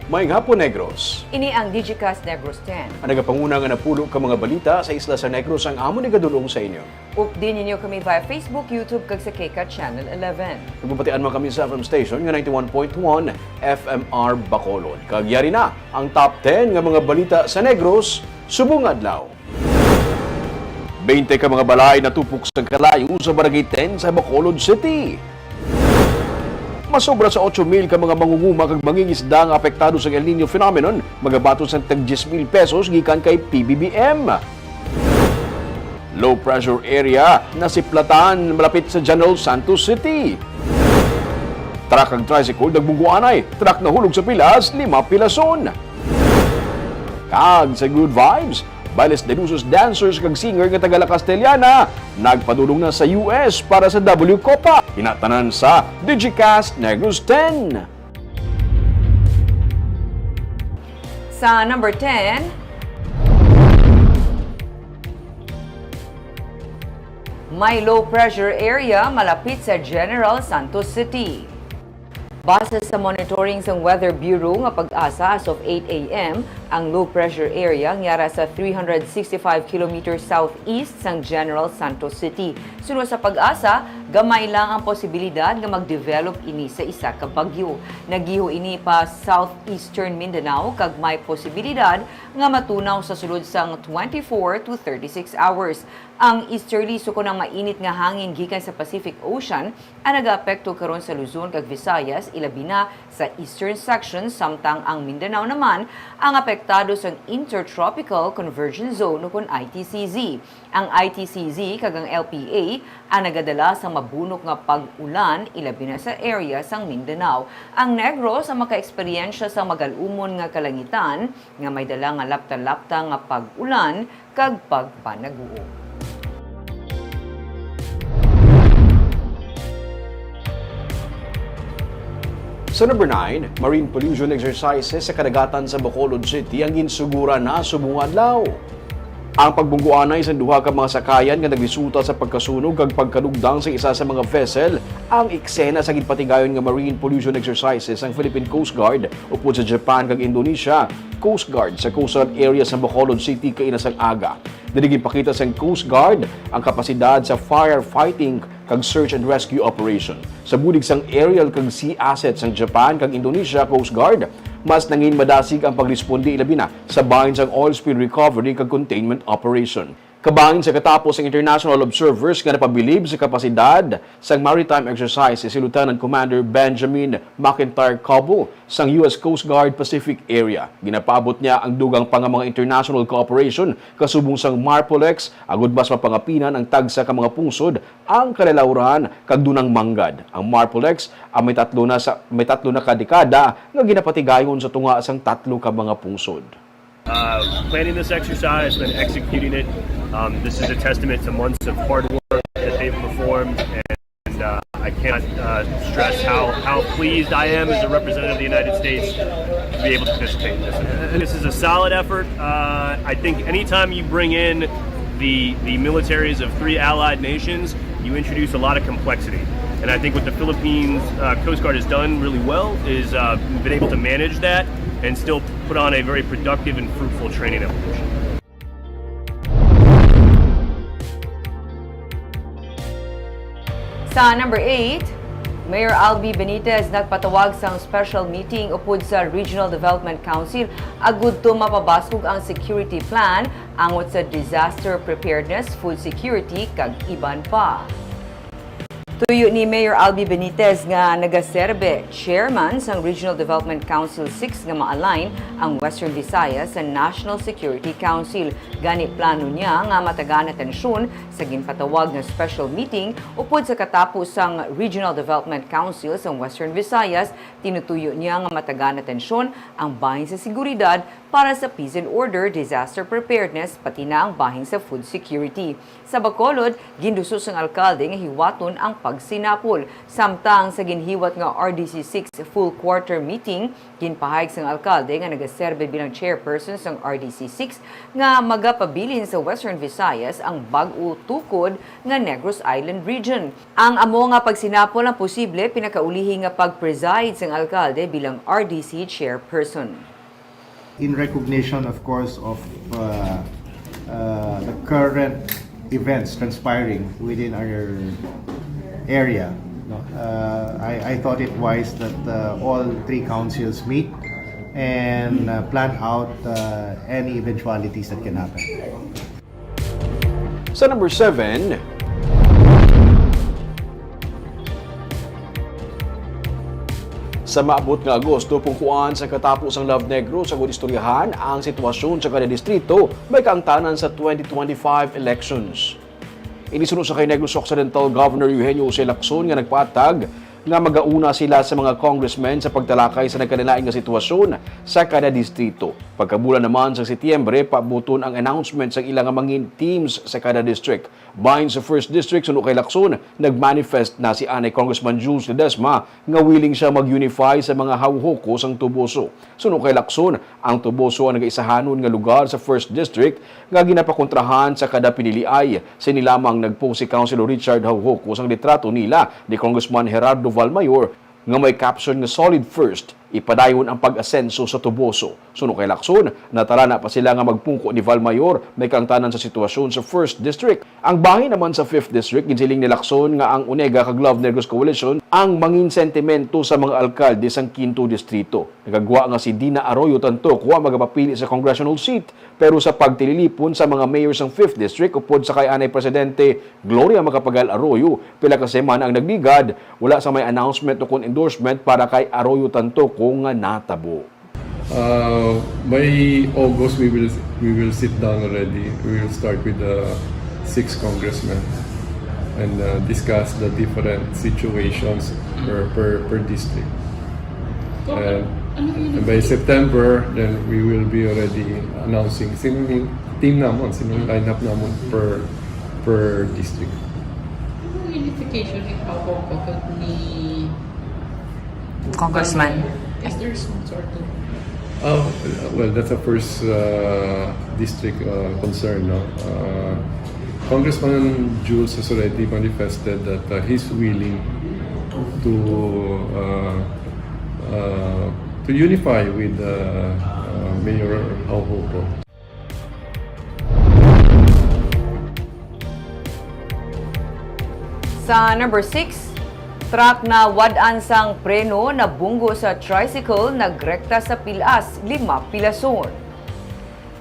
Maayong hapon, Negros. Ini ang Digicast Negros X. Ang nagapanguna nga napulo ka mga balita sa isla sa Negros ang amo ni gadulong sa inyo. Updin ninyo kami via Facebook, YouTube, kag sa KK Channel 11. Nagpapatian man kami sa FM station nga 91.1 FMR Bacolod. Kagyari na ang top 10 nga mga balita sa Negros, subong adlaw. 20 ka mga balay na tupok sa kalayo sa Barangay 10 sa Bacolod City. Masobra sa 8,000 ka mga mangunguma kag mangingisda nga apektado sa El Nino phenomenon, magabaton sa tag 10,000 pesos gikan kay PBBM. Low pressure area nasiplatan malapit sa General Santos City. Truck ang tricycle nagbungguanay, truck nahulog sa pilas, 5 pilason. Kag sa good vibes, Bailes de Lusos dancers kag singer nga taga La Castellana nagpadulong na sa US para sa W Copa. Hinatanan sa Digicast Negros X. Sa number 10, may low pressure area malapit sa General Santos City. Base sa monitoring sa Weather Bureau nga pag-asa as of 8 a.m., ang low pressure area ngara sa 365 km southeast sang General Santos City. Sunod sa pag-asa, gamay lang ang posibilidad nga mag-develop ini sa isa ka bagyo. Nagiho ini pa southeastern Mindanao kag may posibilidad nga matunaw sa sulod sang 24 to 36 hours. Ang easterly suko ng mainit nga hangin gikan sa Pacific Ocean ang nag-apekto karon sa Luzon kag Visayas, ilabi na sa eastern section, samtang ang Mindanao naman ang apektado sa Intertropical Convergence Zone o kun ITCZ. Ang ITCZ kag ang LPA ang nagadala sa mabunok nga pag-ulan ilabi na sa area sang Mindanao. Ang Negros ang maka-eksperyensya sa magalumon nga kalangitan nga may dala nga lapta-lapta nga pag-ulan kag pagpanaguo. Sa number 9, marine pollution exercises sa kadagatan sa Bacolod City ang ginsugura na subong adlaw. Ang pagbungguanay sa duha ka mga sakayan nga nagresulta sa pagkasunog kag pagkalugdang sa isa sa mga vessel ang eksena sa ginpatigayon nga marine pollution exercises ang Philippine Coast Guard upod sa Japan kag Indonesia Coast Guard sa coastal area sa Bacolod City kainasang aga. Dinigin pakita sa Coast Guard ang kapasidad sa firefighting kag search and rescue operation. Sa bulig sang aerial kag sea assets ng Japan kag Indonesia Coast Guard, mas nangin madasig ang pagresponde ilabi na sa bahin sang oil spill recovery kag containment operation. Kabahin sa katapos ang international observers nga napabilib sa kapasidad sa maritime exercise si Lieutenant Commander Benjamin McIntyre Cabo sang US Coast Guard Pacific Area. Ginapabot niya ang dugang pang mga international cooperation kasubong sang Marpolex, agud mas mapangapinan ang tagsa ka mga pungsod ang kalalauran kag dunang manggad. Ang Marpolex ang may tatlo na kadekada nga ginapatigayon sa tunga sang tatlo ka mga pungsod. Planning this exercise and executing it, this is a testament to months of hard work that they've performed, and I cannot stress how pleased I am as a representative of the United States to be able to participate in this. This is a solid effort. I think anytime you bring in the militaries of 3 allied nations, you introduce a lot of complexity. And I think what the Philippines Coast Guard has done really well is been able to manage that and still put on a very productive and fruitful training evolution. Sa number 8, Mayor Albi Benitez nagpatawag sa special meeting upod sa Regional Development Council agud to mapabasog ang security plan angot sa disaster preparedness, food security kag iban pa. Tuyo ni Mayor Albi Benitez nga nagaserbe chairman sa Regional Development Council 6 nga ma-align ang Western Visayas sa National Security Council. Gani plano niya nga matagan na tensyon sa ginpatawag nga special meeting upod sa katapos sang Regional Development Council sa Western Visayas. Tinutuyo niya nga matagan na tensyon ang bahin sa seguridad para sa peace and order, disaster preparedness, pati na ang bahin sa food security. Sa Bacolod, gindusos ang alkalde nga hiwaton ang pagsinapol. Samtang sa ginhiwat nga RDC 6 full quarter meeting, ginpahayag sang alkalde nga nagaserbe bilang chairperson sang RDC 6 nga magapabilin sa Western Visayas ang bag-o tukod nga Negros Island region. Ang amo nga pagsinapol ang posible pinakaulihi nga pag-preside sang alkalde bilang RDC chairperson. In recognition, of course, of the current events transpiring within our area, no, I thought it wise that all three councils meet and plan out any eventualities that can happen. Sa number 7, sa maabot nga Agosto, pungkuan sa katapos ang Love Negros sa istoryahan ang sitwasyon sa kada distrito may kaangtanan sa 2025 elections. Inisunod sa kay Negros Occidental Governor Eugenio Lacson nga nagpatag nga magauna sila sa mga congressmen sa pagtalakay sa nagkanilaing nga sitwasyon sa kada distrito. Pagkabulan naman sa Setyembre, pabuton ang announcement sa ilang mangin teams sa kada district. Bahin sa 1st District, suno kay Lacson, nagmanifest na si Anay Congressman Jules Ledesma nga willing siya mag-unify sa mga hawhokos ang Tuboso. Suno kay Lacson, ang Tuboso ang nag-isahanon nga lugar sa 1st District nga ginapakontrahan sa kada piniliay. Sinilamang nagpost si Councilor Richard Hawhokos ang litrato nila ni Congressman Gerardo Valmayor nga may caption nga solid first, ipadayon ang pag-asenso sa Tuboso. Suno kay Lacson, natala na pa sila nga magpungko ni Valmayor may kaangtanan sa sitwasyon sa 1st District. Ang bahin naman sa 5th District, ginsiling ni Lacson nga ang UNEGA kag Love Negros Coalition ang mangin sentimento sa mga alkalde sang 5th Distrito. Nagagwa nga si Dina Arroyo Tantoco ang magapapili sa congressional seat, pero sa pagtililipon sa mga mayor sang 5th District upod sa kay Anay Presidente Gloria Macapagal Arroyo, pila ka semana ang nagligad, wala sa may announcement o kon endorsement para kay Arroyo Tantoco nga natabo. By August, we will sit down already. We will start with the 6 congressmen and discuss the different situations per district. And by September, then we will be already announcing sinong team namon, sinong lineup namon per district. Anong unification ni Hawhokos ni Congressman. Is there some sort of... Well, that's a first district concern. No? Congressman Jules has already manifested that he's willing to unify with Mayor Hawhokos. Sa number 6, truck na wad-an sang preno na bunggo sa tricycle nagrekta sa pilas, 5 pilason.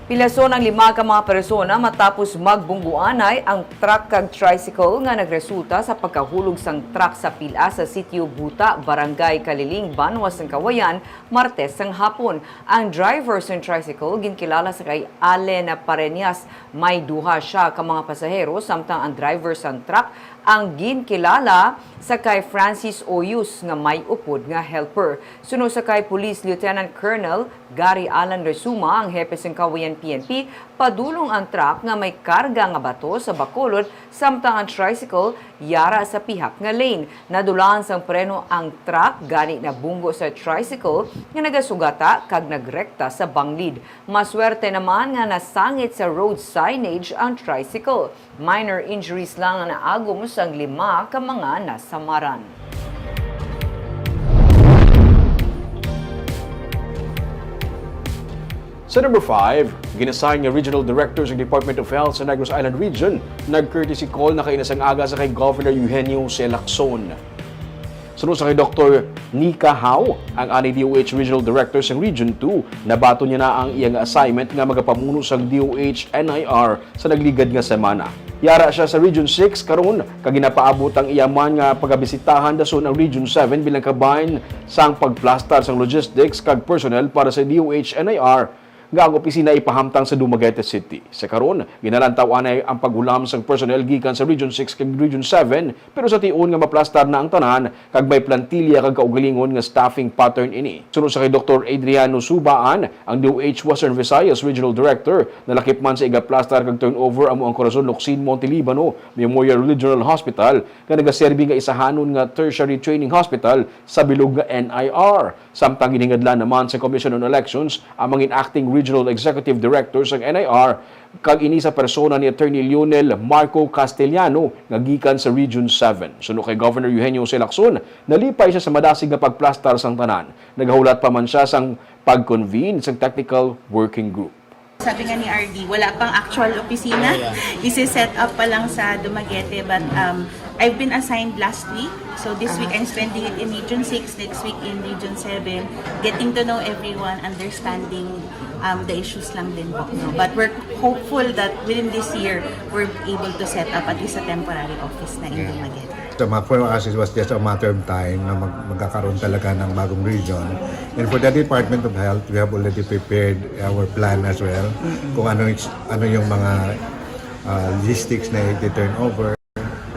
Pilason ang 5 ka mga persona matapos magbungguanay ang truck kag tricycle nga nagresulta sa pagkahulog sang truck sa pilas sa sitio Buta, Barangay Kaliling, Banwas ng Kawayan, Martes sang hapon. Ang driver sa tricycle ginkilala sa kay Allen Parenias. May duha siya ka mga pasahero samtang ang driver sa truck ang ginkilala sa kay Francis Oyus nga may upod nga helper. Sunod sa kay Police Lieutenant Colonel Gary Alan Resuma, ang hepe ng Kawayan PNP, padulong ang truck nga may karga nga bato sa Bacolod samtang ang tricycle yara sa pihak nga lane. Nadulaan sang preno ang truck gani na bunggo sa tricycle nga nagasugata kag nagrekta sa banglid. Maswerte naman nga nasangit sa road signage ang tricycle. Minor injuries lang ang naagom sang 5 ka mga nasamaran. Sa number 5, ginassign nga Regional Director sa Department of Health sa Negros Island Region, nag-courtesy call na kainasang aga sa kay Governor Eugenio Lacson. Sunod sa kay Dr. Nika Hao, ang DOH Regional Director sa Region 2, nabato niya na ang iyang assignment nga magapamuno sa DOH NIR sa nagligad nga semana. Yara siya sa Region 6 karon kag ginapaabot ang iyaman nga pagabisitahan dason ang Region 7 bilang kabahin sang pagplastar sang logistics kag personnel para sa DOH NIR nga ang opisina ipahamtang sa Dumaguete City. Sa karon, ginalantawan ay ang paghulam sa personnel gikan sa Region 6 kag Region 7, pero sa tiun nga maplastar na ang tanan kag may plantilya kag kaugalingon nga staffing pattern ini. Sunod sa kay Dr. Adriano Subaan, ang DOH Western Visayas Regional Director, nalakip man sa igaplastar kag turnover amo ang Corazon Locsin Montelibano Memorial Regional Hospital nga nagaserbi nga isahanon nga tertiary training hospital sa bilog nga NIR. Samtang giningadlan naman sa Commission on Elections ang mga acting regional executive directors ng NIR kag ini sa persona ni Attorney Lionel Marco Castellano nga gikan sa Region 7. Suno kay Governor Eugenio C. Lacson, nalipay siya sa madasig nga pagplastar sang tanan. Nagahulat pa man siya sang pag-convene sa technical working group. Sabi nga ni RD, wala pang actual opisina. Isi-set up pa lang sa Dumaguete. But I've been assigned last week. So this week I'm spending it in Region 6, next week in Region 7. Getting to know everyone, understanding the issues lang din po. No? But we're hopeful that within this year, we're able to set up at least a temporary office na in Dumaguete. For us, it was just a matter of time na magkakaroon talaga ng bagong region. And for the Department of Health, we have already prepared our plan as well. Kung ano yung mga logistics na i-turn over,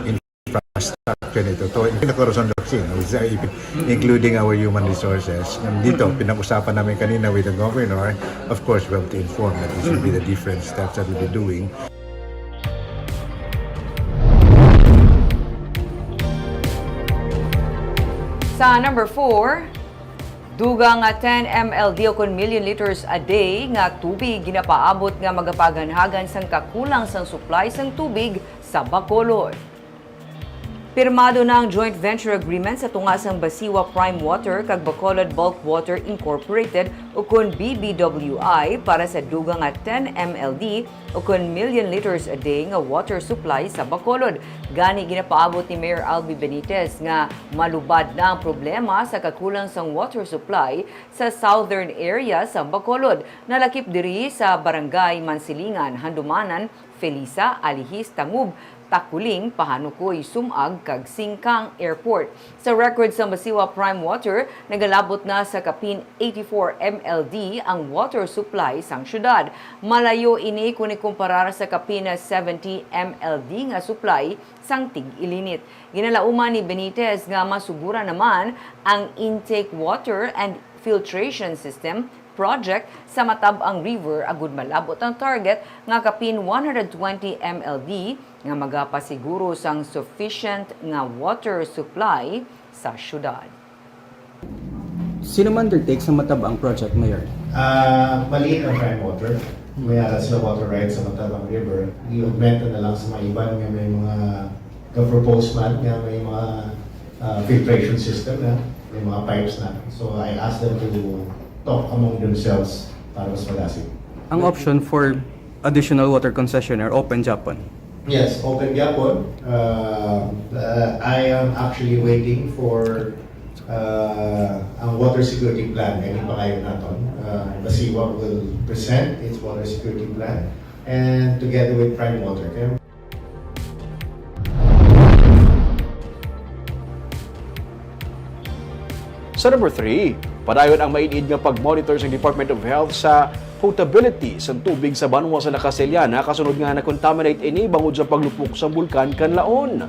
infrastructure nito. So, in the Corazon Locsin, including our human resources. Dito, pinag-usapan namin kanina with the governor. Of course, we have to inform that this will be the different steps that we'll be doing. Sa number 4, dugang nga 10 MLD o kun million liters a day nga tubig ginapaabot nga magapaganhagan sang kakulang sang supply sang tubig sa Bacolod. Pirmado na ang joint venture agreement sa tungasang Basiwa Prime Water kag Bacolod Bulk Water Incorporated o kun BBWI para sa dugang nga 10 MLD o kun million liters a day nga water supply sa Bacolod. Gani ginapaabot ni Mayor Albi Benitez nga malubad na ang problema sa kakulang sang water supply sa southern area sa Bacolod. Nalakip diri sa Barangay Mansilingan, Handumanan, Felisa, Alihis, Tangub, Takuling, Pahanukoy, Sumag, kag Singkang Airport. Sa record sa Basiwa Prime Water, nagalabot na sa kapin 84 MLD ang water supply sang syudad. Malayo ini kung ikumparar sa kapin 70 MLD nga supply sang tig-ilinit. Ginalauman ni Benitez nga masugura naman ang intake water and filtration system project sa Matabang River agud malabot ang target nga kapin 120 MLD nga magapasiguro sang sufficient nga water supply sa syudad. Sino man undertake sa Matabang project, Mayor? Maliit ang prime water. May alas sila water rights sa Matabang River. I-augment na lang sa mga iba nga may mga ka-propose man, nga may mga filtration system na, may mga pipes na. So I asked them to talk among themselves para mas malasig. Ang option for additional water concession or open Japan? Yes, open Japon. I am actually waiting for ang water security plan. Ngayon pa kayo natin. Basiwa will present its water security plan and together with Prime Water. Okay? Sa number 3, padayon ang mainid nga pag-monitor sa Department of Health sa potability sa tubig sa banwa sa Nakaselyana kasunod nga na-contaminate ini bangod sa paglupok sa bulkan Kanlaon.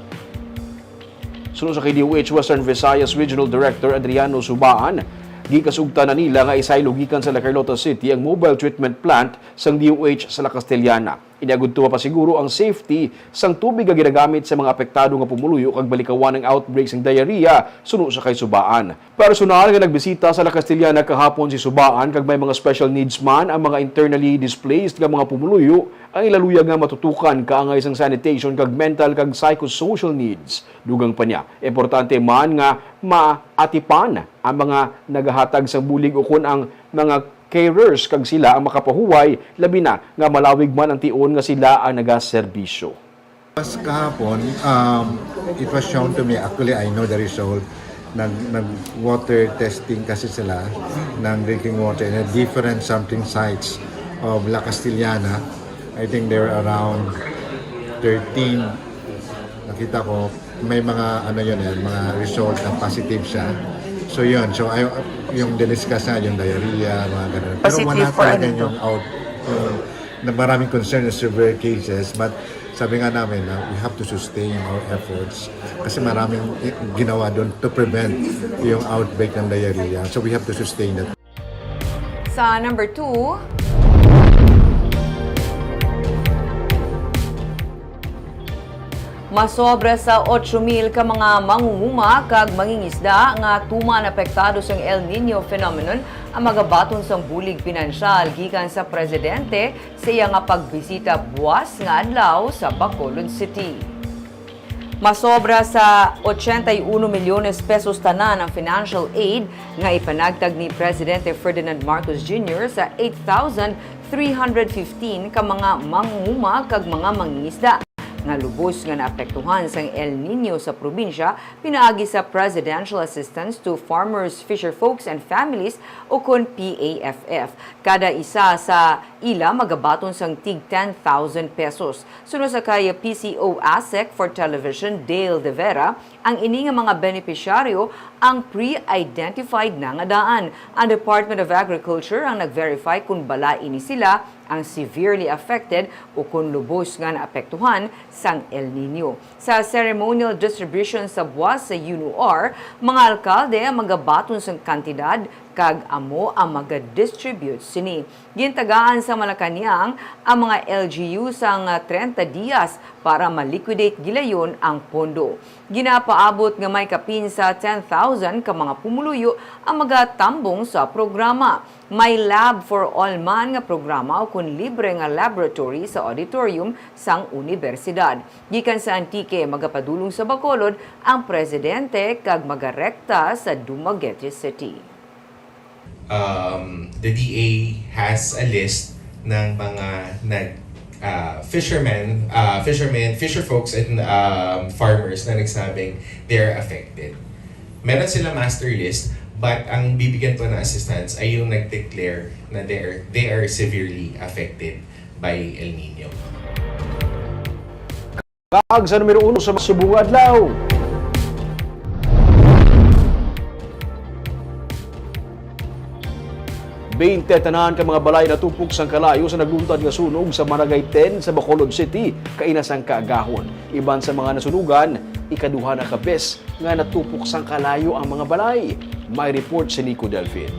Sunod sa KDOH Western Visayas Regional Director Adriano Subaan, gikasugta na nila nga isaylo gikan sa La Carlota City ang mobile treatment plant sang DOH sa La Castellana. Inagud tuwa pa siguro ang safety sang tubig nga ginagamit sa mga apektado nga pumuluyo kag balikawan ng outbreaks ng diarrhea sunod sa kay Subaan. Personal nga nagbisita sa La Castellana kahapon si Subaan kag may mga special needs man ang mga internally displaced nga mga pumuluyo ang ilaluyag nga matutukan kaangay sang sanitation kag mental kag psychosocial needs. Dugang pa niya, importante man nga maatipan ang mga nagahatag sa bulig ukon ang mga carers kag sila ang makapahuway labi na nga malawig man ang tion nga sila ang nagaserbisyo. Mas kahapon, it was shown to me, actually I know the result, nag-water testing kasi sila ng drinking water in a different sampling sites of La Castellana. I think there were around 13. Nakita ko, may mga mga result na positive siya. So yun, so yung diniscuss na yung diarrhea, mga ganun. Pero Positive wala for talaga ano to? yung na maraming concern yung severe cases, but sabi nga namin na we have to sustain our efforts kasi maraming ginawa doon to prevent yung outbreak ng diarrhea. So we have to sustain that. Sa number 2, masobra sa 8,000 ka mga mangunguma kag mangingisda nga tuman apektado sa El Nino phenomenon ang magabaton sang bulig pinansyal gikan sa presidente sa iya nga pagbisita buwas nga adlaw sa Bacolod City. Masobra sa 81 milyones pesos tanan ang financial aid nga ipanagtag ni Presidente Ferdinand Marcos Jr. sa 8,315 ka mga mangunguma kag mga mangingisda nga lubos nga naapektuhan sang El Nino sa probinsya pinaagi sa Presidential Assistance to Farmers, Fisherfolks and Families o kon PAFF. Kada isa sa ila magabaton sang tig 10,000 pesos. Sunod sa kaya PCO ASEC for Television Dale De Vera, ang ini nga mga benepisyaryo ang pre-identified na nga daan. Ang Department of Agriculture ang nag-verify kung bala ini sila ang severely affected o kung lubos nga naapektuhan sang El Nino. Sa ceremonial distribution sa buwas sa UNOR, mga alkalde ang magabaton sang kantidad kag amo ang mag-distribute sini. Gintagaan sa Malacañang ang mga LGU sang 30 dias para ma-liquidate gilayon ang pondo. Ginapaabot nga may kapin sa 10,000 ka mga pumuluyo ang magatambong sa programa. May Lab for All Man nga programa o kun libre nga laboratory sa auditorium sang universidad. Gikan sa Antique magapadulong sa Bacolod ang presidente kag magarekta sa Dumaguete City. The DA has a list ng mga fisher folks and farmers na nagsabing they're affected. Meron sila master list, but ang bibigyan po ng assistance ay yung nag-declare na they are severely affected by El Nino. Kag sa numero 1 sa subong adlaw. Tanan ka mga balay na tupok sang kalayo sa nagluntad nga sunog sa Barangay 10 sa Bacolod City, kainasang kaagahon. Iban sa mga nasunugan, ikaduha na kabes nga natupok sang kalayo ang mga balay. May report si Nico Delfin.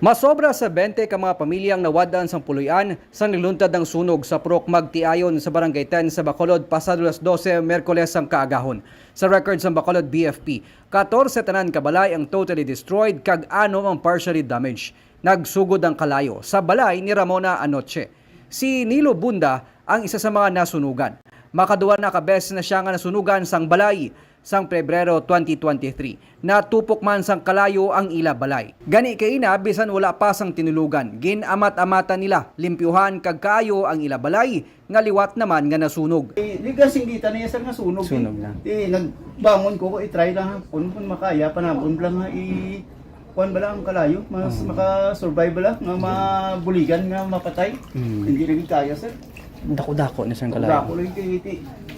Masobra sa 20 ka mga pamilyang nawadaan sang puluyan sa niluntad ng sunog sa Purok Magtiayon sa Barangay 10 sa Bacolod pasado alas 12 Miyerkules ang kaagahon. Sa record sa Bacolod BFP, 14 tanan ka balay ang totally destroyed kag 6 ang partially damaged. Nagsugod ang kalayo sa balay ni Ramona Anoche. Si Nilo Bunda ang isa sa mga nasunugan. Makaduwa na kabes na siya nga nasunugan sang balay sang Pebrero 2023. Natupok man sang kalayo ang ila balay. Gani kay ina bisan wala pa sang tinulugan. Ginamat-amatan nila limpyuhan kag kaayo ang ila balay nga liwat naman nga nasunog. Ligasing kita niya sa nga sunog. Sunog na. Nagbangon ko i-try lang kung makaya panabon lang nga kuan bala ang kalayo mas maka-survive bala nga mabuligan nga mapatay. Hindi rin kaya sir. Dako-dako na sang kalayo. Dako lang kay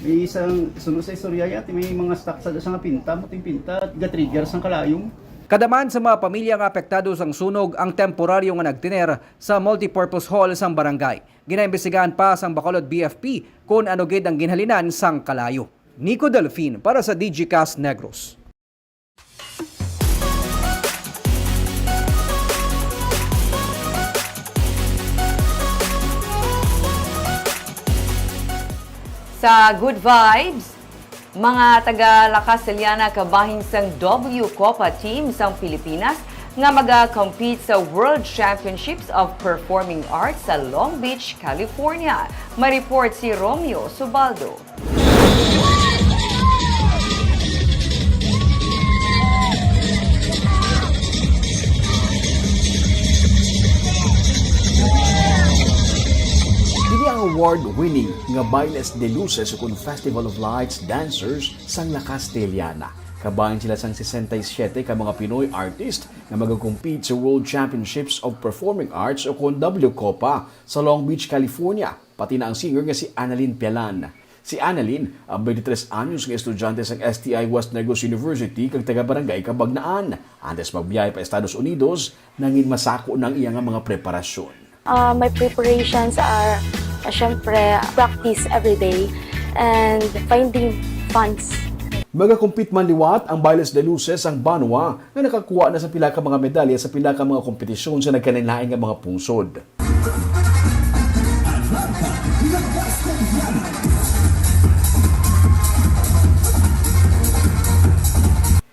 may isang sunod sa istorya yat may mga stock sa nga pinta, muting pinta at ga-trigger sang kalayong. Kadaman sa mga pamilyang apektado sang sunog ang temporaryo nga nagtiner sa multipurpose hall sang barangay. Ginaimbestigahan pa sang Bacolod BFP kung ano gid ang ginhalinan sang kalayo. Nico Delfin para sa Digicast Negros. Sa Good Vibes, mga taga-Lakas Saliana kabahin sang W Copa team sang Pilipinas nga maga-compete sa World Championships of Performing Arts sa Long Beach, California. May report si Romeo Subaldo. Award-winning nga Bailes de Luces o Festival of Lights Dancers sang Lakas Teliana. Kabahin sila sang 67 ka mga Pinoy artist nga mag-compete sa World Championships of Performing Arts o W Copa sa Long Beach, California. Pati na ang singer nga si Annalyn Pialan. Si Annalyn, ang 23 anyos nga estudyante sa STI West Negros University kag taga-barangay Kabagnaan. Antes magbiyay pa Estados Unidos, nangin masako ng iyang mga preparasyon. My preparations are, syempre, practice every day and finding funds. Magakumpit man liwat ang Bailes de Luces ang Banwa nga nakakuha na sa pila ka mga medalya sa pila ka mga kompetisyon sa nagkanilaing nga mga pungsod.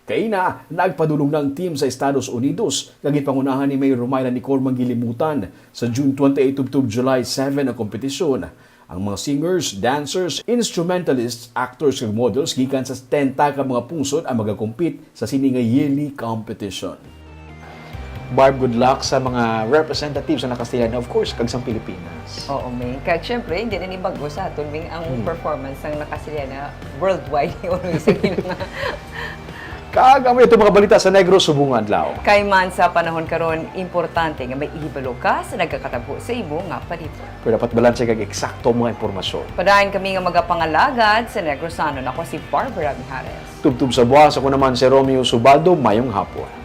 Kaina, nagpadulong ng team sa Estados Unidos kag ipangunahan ni Mayor Romayla Nicor Manggilimutan sa June 28 ug July 7 ang kompetisyon. Ang mga singers, dancers, instrumentalists, actors ug models gikan sa 10 ka mga pungsod ang magakompete sa sini nga yearly competition. Barb, good luck sa mga representatives na Nakastilyan, of course, kag sa Pilipinas. Oo, Ming. Kag syempre, hindi na ni bago sa aton, Ming, ang performance ng Nakastilyan worldwide. Always nga. Kag ang ito mga balita sa Negros Subong Adlaw. Kay man sa panahon karon, importante nga may ihibalo ka sa nagkakatabo sa imo nga palito. Pero dapat balanse kag eksakto mga impormasyon. Padayon kami nga magapangalagad sa Negrosanon. Ako si Barbara Mijares. Tubtub sa buwas, ako naman si Romeo Subaldo, mayong hapon.